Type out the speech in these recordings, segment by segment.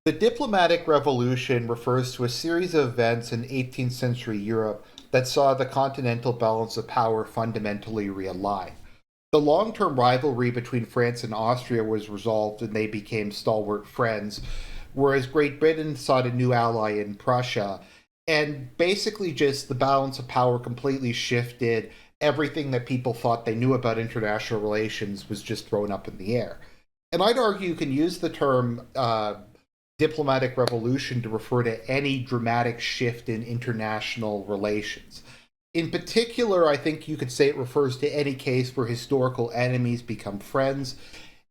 The diplomatic revolution refers to a series of events in 18th century Europe that saw the continental balance of power fundamentally realign. The long term rivalry between France and Austria was resolved and they became stalwart friends, whereas Great Britain sought a new ally in Prussia. And basically, just the balance of power completely shifted. Everything that people thought they knew about international relations was just thrown up in the air. And I'd argue you can use the term diplomatic revolution to refer to any dramatic shift in international relations. In particular, I think you could say it refers to any case where historical enemies become friends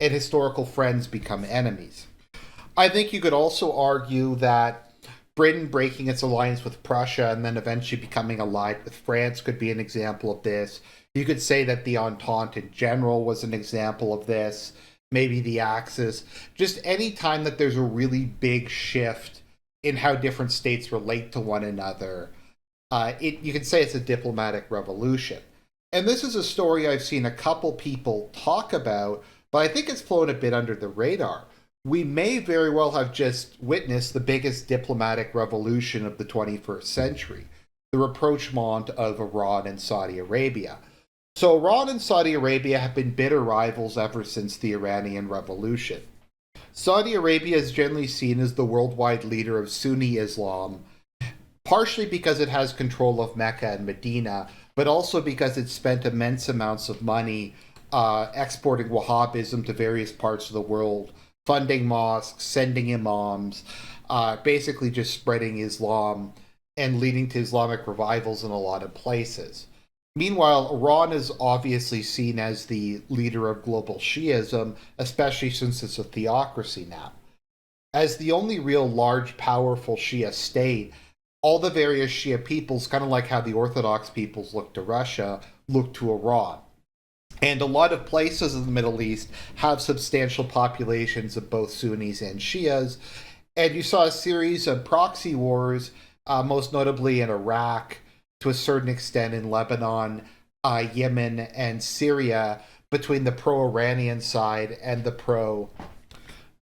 and historical friends become enemies. I think you could also argue that Britain breaking its alliance with Prussia and then eventually becoming allied with France could be an example of this. You could say that the Entente in general was an example of this, maybe the Axis. Just any time that there's a really big shift in how different states relate to one another, you can say it's a diplomatic revolution. And this is a story I've seen a couple people talk about, but I think it's flown a bit under the radar. We may very well have just witnessed the biggest diplomatic revolution of the 21st century, the rapprochement of Iran and Saudi Arabia. So, Iran and Saudi Arabia have been bitter rivals ever since the Iranian Revolution. Saudi Arabia is generally seen as the worldwide leader of Sunni Islam, partially because it has control of Mecca and Medina, but also because it spent immense amounts of money exporting Wahhabism to various parts of the world, funding mosques, sending imams, basically just spreading Islam and leading to Islamic revivals in a lot of places. Meanwhile, Iran is obviously seen as the leader of global Shiism, especially since it's a theocracy now. As the only real large, powerful Shia state, all the various Shia peoples, kind of like how the Orthodox peoples look to Russia, look to Iran. And a lot of places in the Middle East have substantial populations of both Sunnis and Shias. And you saw a series of proxy wars, most notably in Iraq, to a certain extent in Lebanon, Yemen, and Syria, between the pro Iranian side and the pro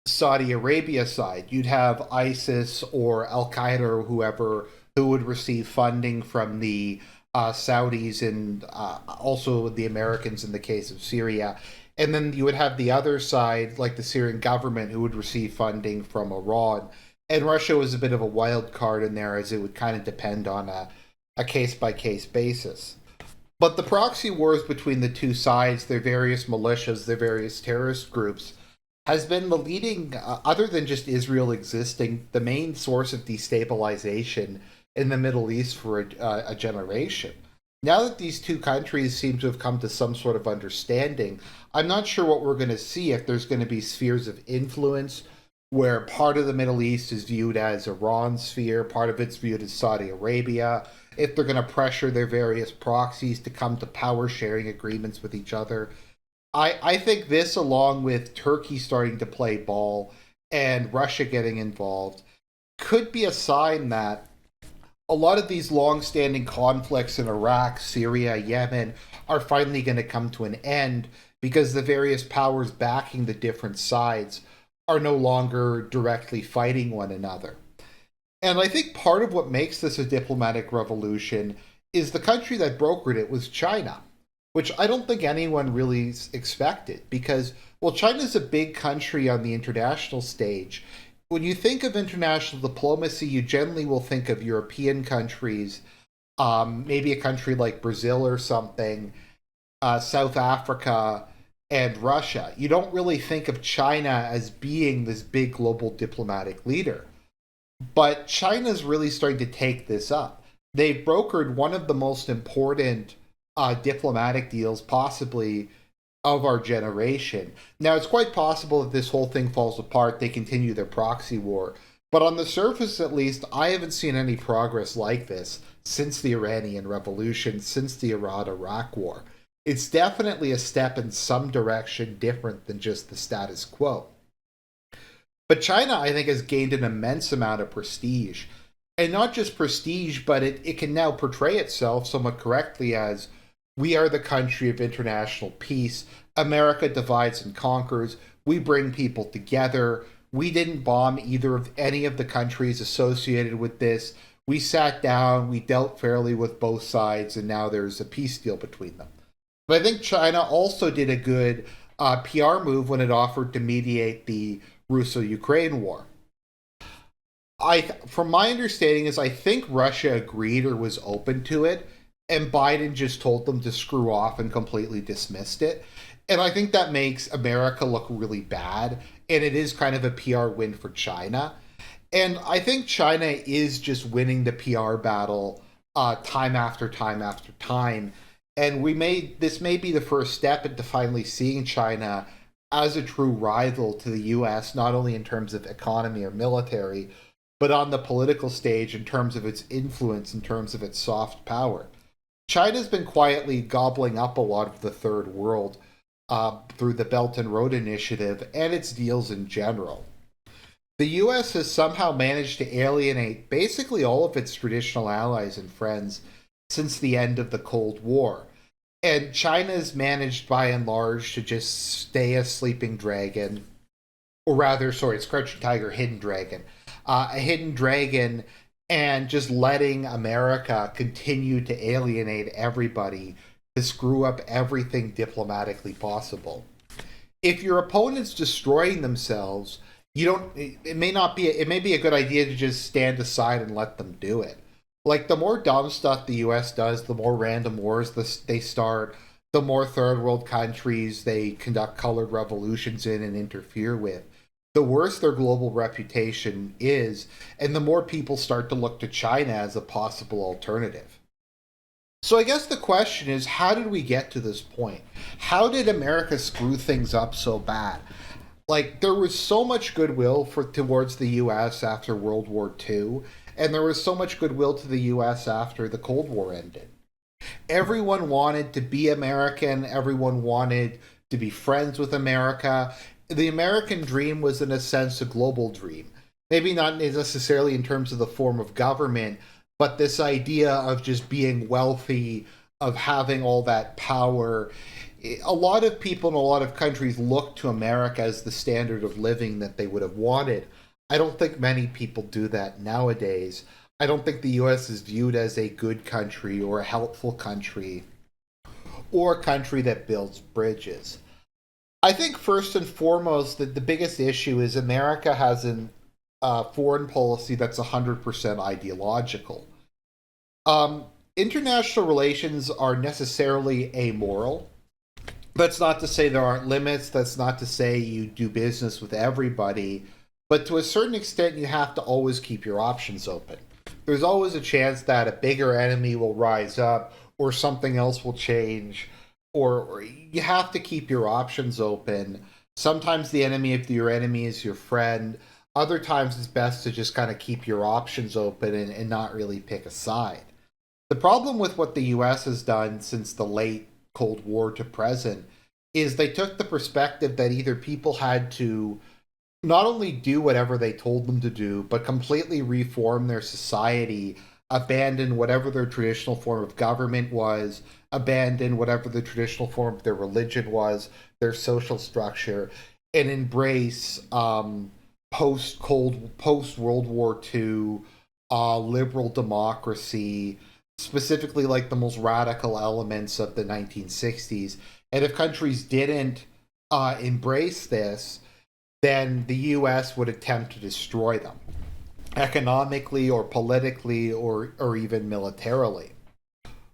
Saudi Arabia side. You'd have ISIS or Al Qaeda or whoever who would receive funding from the Saudis and also the Americans in the case of Syria. And then you would have the other side, like the Syrian government, who would receive funding from Iran. And Russia was a bit of a wild card in there, as it would kind of depend on a case by case basis. But the proxy wars between the two sides, their various militias, their various terrorist groups, has been the leading, other than just Israel existing, the main source of destabilization in the Middle East for a generation. Now that these two countries seem to have come to some sort of understanding, I'm not sure what we're going to see, if there's going to be spheres of influence where part of the Middle East is viewed as Iran's sphere, part of it's viewed as Saudi Arabia, if they're going to pressure their various proxies to come to power sharing agreements with each other. I think this, along with Turkey starting to play ball and Russia getting involved, could be a sign that a lot of these long-standing conflicts in Iraq, Syria, Yemen are finally going to come to an end because the various powers backing the different sides are no longer directly fighting one another. And I think part of what makes this a diplomatic revolution is the country that brokered it was China, which I don't think anyone really expected because, well, China's a big country on the international stage. When you think of international diplomacy, you generally will think of European countries, maybe a country like Brazil or something, South Africa, and Russia. You don't really think of China as being this big global diplomatic leader. But China's really starting to take this up. They've brokered one of the most important diplomatic deals, possibly of our generation. Now, it's quite possible that this whole thing falls apart, they continue their proxy war. But on the surface, at least, I haven't seen any progress like this since the Iranian Revolution, since the Iran-Iraq War. It's definitely a step in some direction different than just the status quo. But China, I think, has gained an immense amount of prestige. And not just prestige, but it can now portray itself somewhat correctly as we are the country of international peace. America divides and conquers. We bring people together. We didn't bomb either of any of the countries associated with this. We sat down, we dealt fairly with both sides, and now there's a peace deal between them. But I think China also did a good PR move when it offered to mediate the Russo-Ukraine war. From my understanding, is I think Russia agreed or was open to it, and Biden just told them to screw off and completely dismissed it. And I think that makes America look really bad, and it is kind of a PR win for China. And I think China is just winning the PR battle time after time after time. And this may be the first step into finally seeing China as a true rival to the US, not only in terms of economy or military, but on the political stage in terms of its influence, in terms of its soft power. China's been quietly gobbling up a lot of the third world through the Belt and Road Initiative and its deals in general. The US has somehow managed to alienate basically all of its traditional allies and friends since the end of the Cold War. And China's managed by and large to just stay a sleeping dragon, or rather, sorry, it's Crouching Tiger, Hidden Dragon. A hidden dragon, and just letting America continue to alienate everybody to screw up everything diplomatically possible. If your opponent's destroying themselves, you don't. It may not be. It may be a good idea to just stand aside and let them do it. Like the more dumb stuff the U.S. does, the more random wars they start, the more third world countries they conduct colored revolutions in and interfere with, the worse their global reputation is, and the more people start to look to China as a possible alternative. So I guess the question is, how did we get to this point? How did America screw things up so bad? Like there was so much goodwill towards the US after World War II, and there was so much goodwill to the US after the Cold War ended. Everyone wanted to be American, everyone wanted to be friends with America. The American dream was, in a sense, a global dream. Maybe not necessarily in terms of the form of government, but this idea of just being wealthy, of having all that power. A lot of people in a lot of countries look to America as the standard of living that they would have wanted. I don't think many people do that nowadays. I don't think the US is viewed as a good country or a helpful country or a country that builds bridges. I think first and foremost that the biggest issue is America has an foreign policy that's 100% ideological. International relations are necessarily amoral. That's not to say there aren't limits. That's not to say you do business with everybody. But to a certain extent, you have to always keep your options open. There's always a chance that a bigger enemy will rise up or something else will change, or you have to keep your options open. Sometimes the enemy of your enemy is your friend. Other times it's best to just kind of keep your options open and not really pick a side. The problem with what the US has done since the late Cold War to present is they took the perspective that either people had to not only do whatever they told them to do, but completely reform their society, abandon whatever their traditional form of government was, abandon whatever the traditional form of their religion was, their social structure, and embrace post World War II liberal democracy, specifically like the most radical elements of the 1960s. And if countries didn't embrace this, then the US would attempt to destroy them economically or politically or even militarily.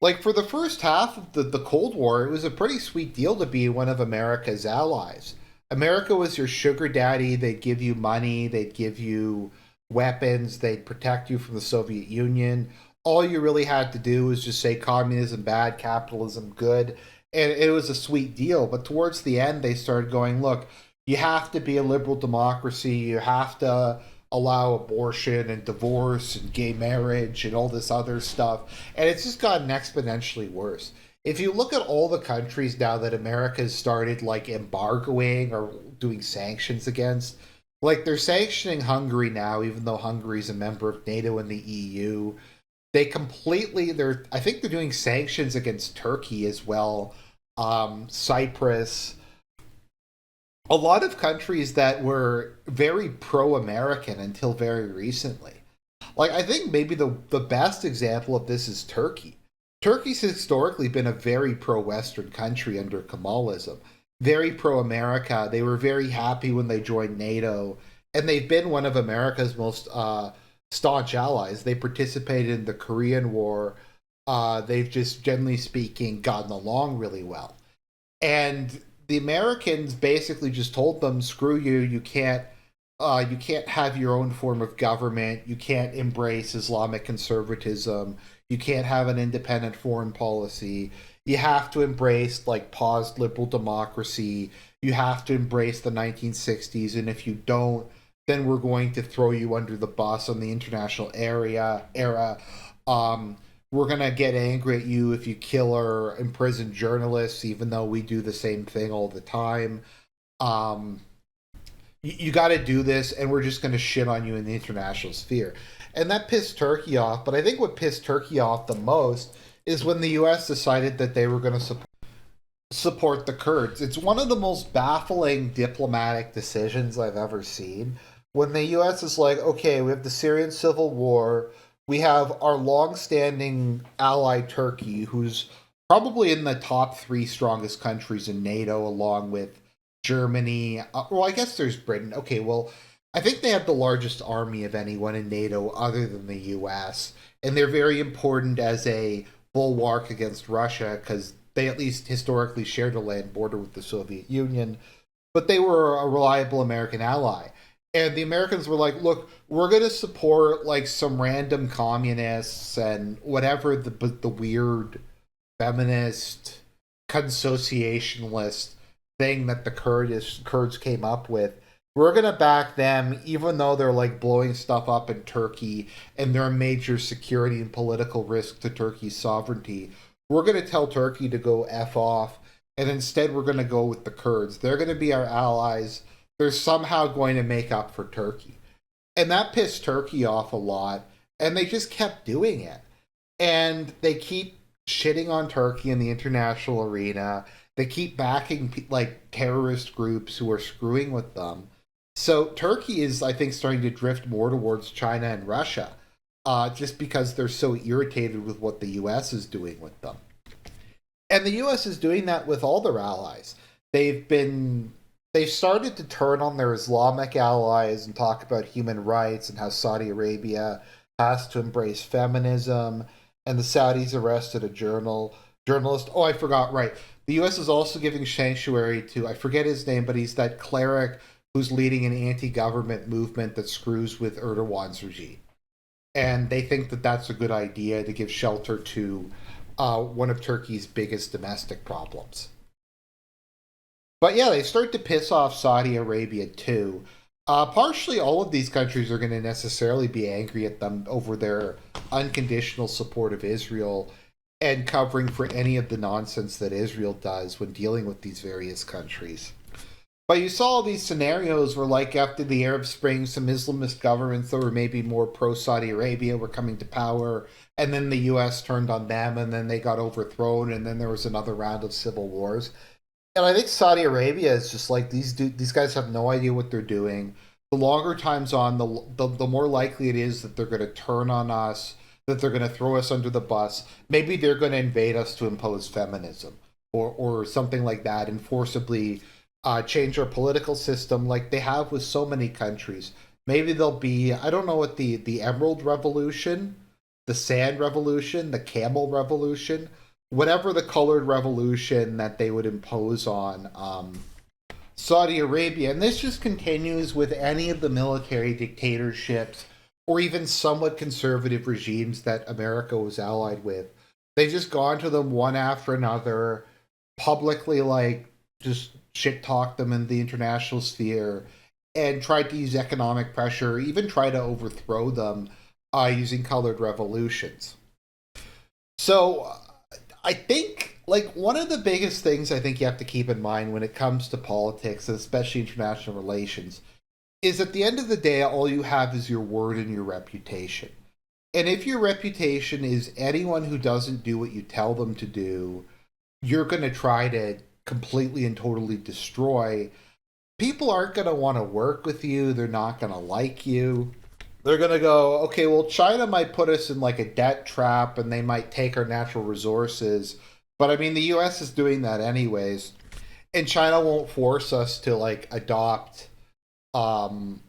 Like for the first half of the Cold War, it was a pretty sweet deal to be one of America's allies. America was your sugar daddy. They'd give you money, they'd give you weapons, they'd protect you from the Soviet Union. All you really had to do was just say communism bad, capitalism good, and it was a sweet deal. But towards the end, they started going, look, you have to be a liberal democracy, you have to allow abortion and divorce and gay marriage and all this other stuff. And it's just gotten exponentially worse. If you look at all the countries now that America has started like embargoing or doing sanctions against, like they're sanctioning Hungary now, even though Hungary is a member of NATO and the EU. I think they're doing sanctions against Turkey as well, Cyprus, a lot of countries that were very pro-American until very recently. Like I think maybe the best example of this is Turkey. Turkey's historically been a very pro-Western country under Kemalism, very pro-America. They were very happy when they joined NATO, and they've been one of America's most staunch allies. They participated in the Korean War. They've just, generally speaking, gotten along really well. And the Americans basically just told them, "Screw you! You can't have your own form of government. You can't embrace Islamic conservatism. You can't have an independent foreign policy. You have to embrace like paused liberal democracy. You have to embrace the 1960s. And if you don't, then we're going to throw you under the bus on the international era. Um, we're gonna get angry at you if you kill or imprison journalists, even though we do the same thing all the time. Um, you got to do this, and we're just going to shit on you in the international sphere." And that pissed Turkey off. But I think what pissed Turkey off the most is when the U.S. decided that they were going to support the Kurds. It's one of the most baffling diplomatic decisions I've ever seen. When the U.S. is like, okay, we have the Syrian civil war, we have our long-standing ally Turkey, who's probably in the top three strongest countries in NATO, along with Germany. Well, I guess there's Britain. Okay, well, I think they have the largest army of anyone in NATO other than the US. And they're very important as a bulwark against Russia because they at least historically shared a land border with the Soviet Union. But they were a reliable American ally. And the Americans were like, look, we're going to support like some random communists and whatever the weird feminist consociationalist thing that the Kurds came up with. We're gonna back them, even though they're like blowing stuff up in Turkey and they're a major security and political risk to Turkey's sovereignty. We're gonna tell Turkey to go f off, and instead we're gonna go with the Kurds. They're gonna be our allies. They're somehow going to make up for Turkey, and that pissed Turkey off a lot. And they just kept doing it, and they keep shitting on Turkey in the international arena. They keep backing like terrorist groups who are screwing with them. So Turkey is, I think, starting to drift more towards China and Russia, just because they're so irritated with what the U.S. is doing with them. And the U.S. is doing that with all their allies. They've started to turn on their Islamic allies and talk about human rights and how Saudi Arabia has to embrace feminism. And the Saudis arrested a journalist. Oh, I forgot. Right, the U.S. is also giving sanctuary to, I forget his name, but he's that cleric who's leading an anti-government movement that screws with Erdogan's regime. And they think that that's a good idea to give shelter to one of Turkey's biggest domestic problems. But yeah, they start to piss off Saudi Arabia too. Partially, all of these countries are going to necessarily be angry at them over their unconditional support of Israel and covering for any of the nonsense that Israel does when dealing with these various countries. But you saw all these scenarios where, like, after the Arab Spring, some Islamist governments that were maybe more pro Saudi Arabia were coming to power, and then the U.S. turned on them, and then they got overthrown, and then there was another round of civil wars. And I think Saudi Arabia is just like these guys have no idea what they're doing. The longer time's on, the more likely it is that they're going to turn on us, that they're going to throw us under the bus. Maybe they're going to invade us to impose feminism or something like that, and forcibly change our political system, like they have with so many countries. Maybe there'll be, I don't know what the Emerald Revolution, the Sand Revolution, the Camel Revolution, whatever the colored revolution that they would impose on Saudi Arabia. And this just continues with any of the military dictatorships or even somewhat conservative regimes that America was allied with. They just gone to them one after another, publicly, like, just shit talk them in the international sphere, and tried to use economic pressure, even try to overthrow them using colored revolutions. So I think, like, one of the biggest things I think you have to keep in mind when it comes to politics, and especially international relations, is at the end of the day, all you have is your word and your reputation. And if your reputation is anyone who doesn't do what you tell them to do, you're going to try to completely and totally destroy, people aren't going to want to work with you. They're not going to like you. They're going to go, okay, well, China might put us in like a debt trap and they might take our natural resources. But I mean, the US is doing that anyways. And China won't force us to like adopt um,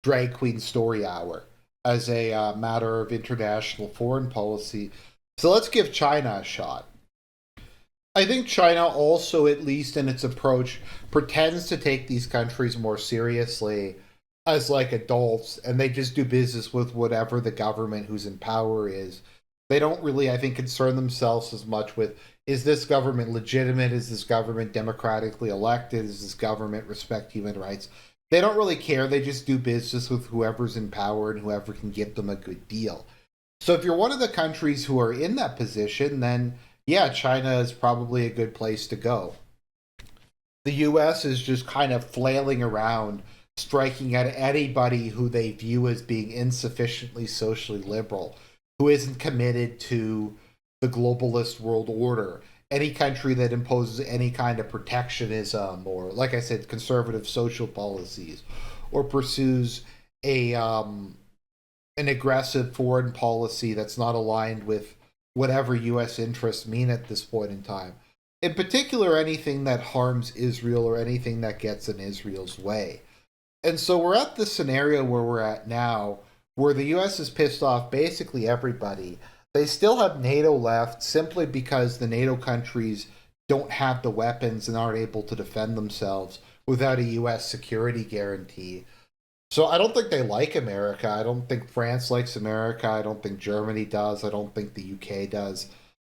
drag queen story hour as a matter of international foreign policy. So let's give China a shot. I think China also, at least in its approach, pretends to take these countries more seriously as like adults, and they just do business with whatever the government who's in power is. They don't really, I think, concern themselves as much with, is this government legitimate? Is this government democratically elected? Is this government respect human rights? They don't really care. They just do business with whoever's in power and whoever can give them a good deal. So if you're one of the countries who are in that position, then yeah, China is probably a good place to go. The US is just kind of flailing around, striking at anybody who they view as being insufficiently socially liberal, who isn't committed to the globalist world order. Any country that imposes any kind of protectionism or, like I said, conservative social policies, or pursues a an aggressive foreign policy that's not aligned with whatever U.S. interests mean at this point in time. In particular, anything that harms Israel or anything that gets in Israel's way. And so we're at this scenario where we're at now, where the U.S. has pissed off basically everybody. They still have NATO left simply because the NATO countries don't have the weapons and aren't able to defend themselves without a U.S. security guarantee. So I don't think they like America. I don't think France likes America. I don't think Germany does. I don't think the UK does.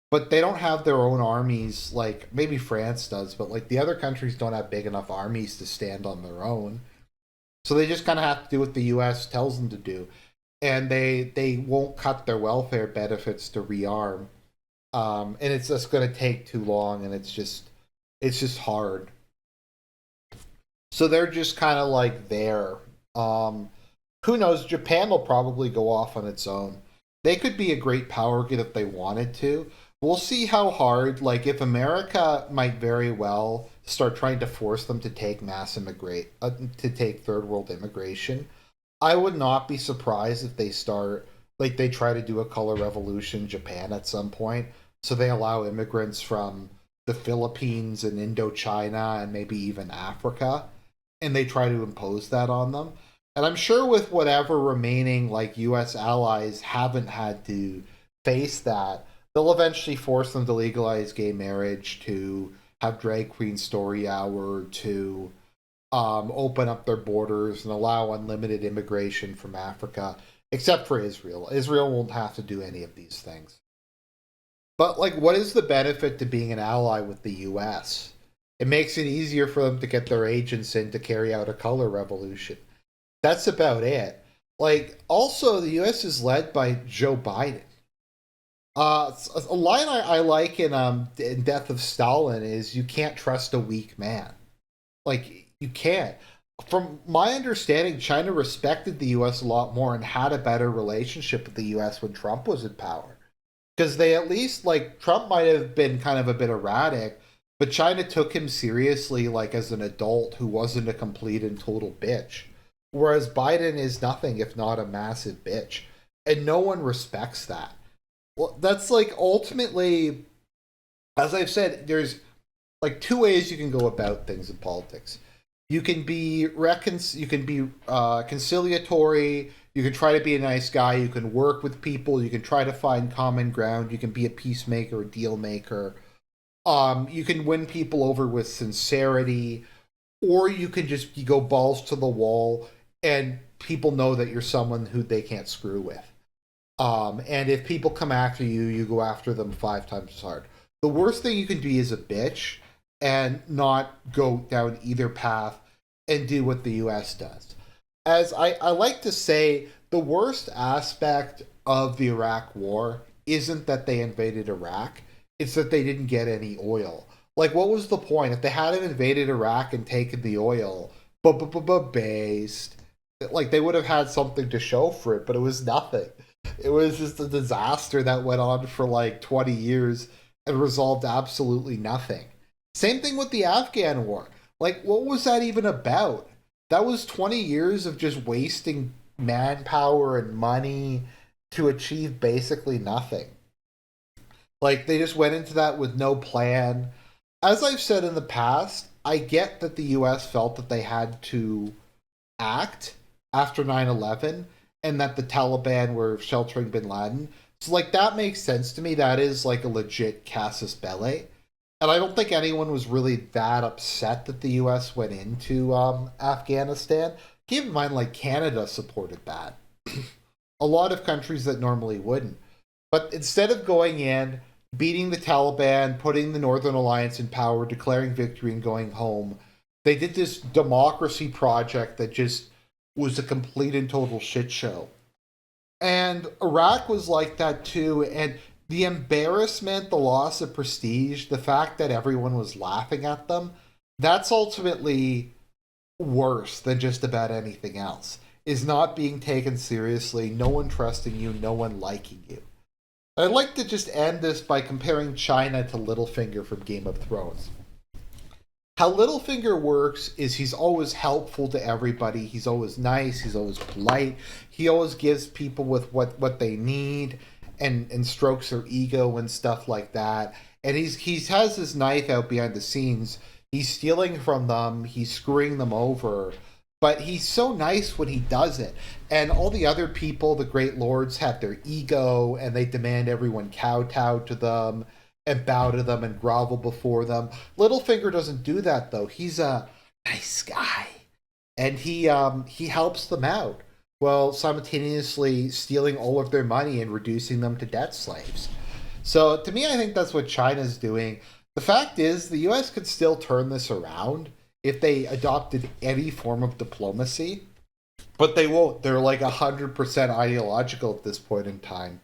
But they don't have their own armies like maybe France does, but like the other countries don't have big enough armies to stand on their own. So they just kind of have to do what the US tells them to do. And they won't cut their welfare benefits to rearm. And it's just going to take too long and it's just hard. So they're just kind of like there. Um, who knows? Japan will probably go off on its own. They could be a great power grid if they wanted to. We'll see how hard. Like if America might very well start trying to force them to take to take third world immigration. I would not be surprised if they start like they try to do a color revolution in Japan at some point. So they allow immigrants from the Philippines and Indochina and maybe even Africa, and they try to impose that on them. And I'm sure with whatever remaining like US allies haven't had to face that, they'll eventually force them to legalize gay marriage, to have drag queen story hour, to open up their borders and allow unlimited immigration from Africa, except for Israel. Israel won't have to do any of these things. But like, what is the benefit to being an ally with the U.S.? It makes it easier for them to get their agents in to carry out a color revolution. That's about it. Like, also, the U.S. is led by Joe Biden. A line I like in Death of Stalin is, "You can't trust a weak man." Like, you can't. From my understanding, China respected the U.S. a lot more and had a better relationship with the U.S. when Trump was in power. Because they at least, like, Trump might have been kind of a bit erratic, but China took him seriously, like, as an adult who wasn't a complete and total bitch. Whereas Biden is nothing if not a massive bitch. And no one respects that. Well, that's like ultimately, as I've said, there's like two ways you can go about things in politics. You can be conciliatory. You can try to be a nice guy. You can work with people. You can try to find common ground. You can be a peacemaker, a deal maker. You can win people over with sincerity, or you go balls to the wall, and people know that you're someone who they can't screw with. And if people come after you, you go after them 5 times as hard. The worst thing you can be is a bitch and not go down either path and do what the US does. As I like to say, the worst aspect of the Iraq war isn't that they invaded Iraq, it's that they didn't get any oil. Like, what was the point? If they hadn't invaded Iraq and taken the oil, based, like, they would have had something to show for it, but it was nothing. It was just a disaster that went on for like 20 years and resolved absolutely nothing. Same thing with the Afghan war. Like, what was that even about? That was 20 years of just wasting manpower and money to achieve basically nothing. Like, they just went into that with no plan. As I've said in the past, I get that the US felt that they had to act after 9/11 and that the Taliban were sheltering bin Laden. So, like, that makes sense to me. That is like a legit casus belli. And I don't think anyone was really that upset that the US went into Afghanistan. Keep in mind, like, Canada supported that. A lot of countries that normally wouldn't. But instead of going in, beating the Taliban, putting the Northern Alliance in power, declaring victory, and going home, they did this democracy project that just was a complete and total shit show. And Iraq was like that too. And the embarrassment, the loss of prestige, the fact that everyone was laughing at them, that's ultimately worse than just about anything else. Is not being taken seriously, no one trusting you, no one liking you. I'd like to just end this by comparing China to Littlefinger from Game of Thrones. How Littlefinger works is he's always helpful to everybody. He's always nice. He's always polite. He always gives people with what they need and strokes their ego and stuff like that. And he has his knife out behind the scenes. He's stealing from them. He's screwing them over. But he's so nice when he does it. And all the other people, the great lords, have their ego and they demand everyone kowtow to them and bow to them and grovel before them. Littlefinger doesn't do that though. He's a nice guy, and he helps them out while simultaneously stealing all of their money and reducing them to debt slaves. So to me, I think that's what China's doing. The fact is, the U.S. could still turn this around if they adopted any form of diplomacy, but they won't. They're like 100% ideological at this point in time.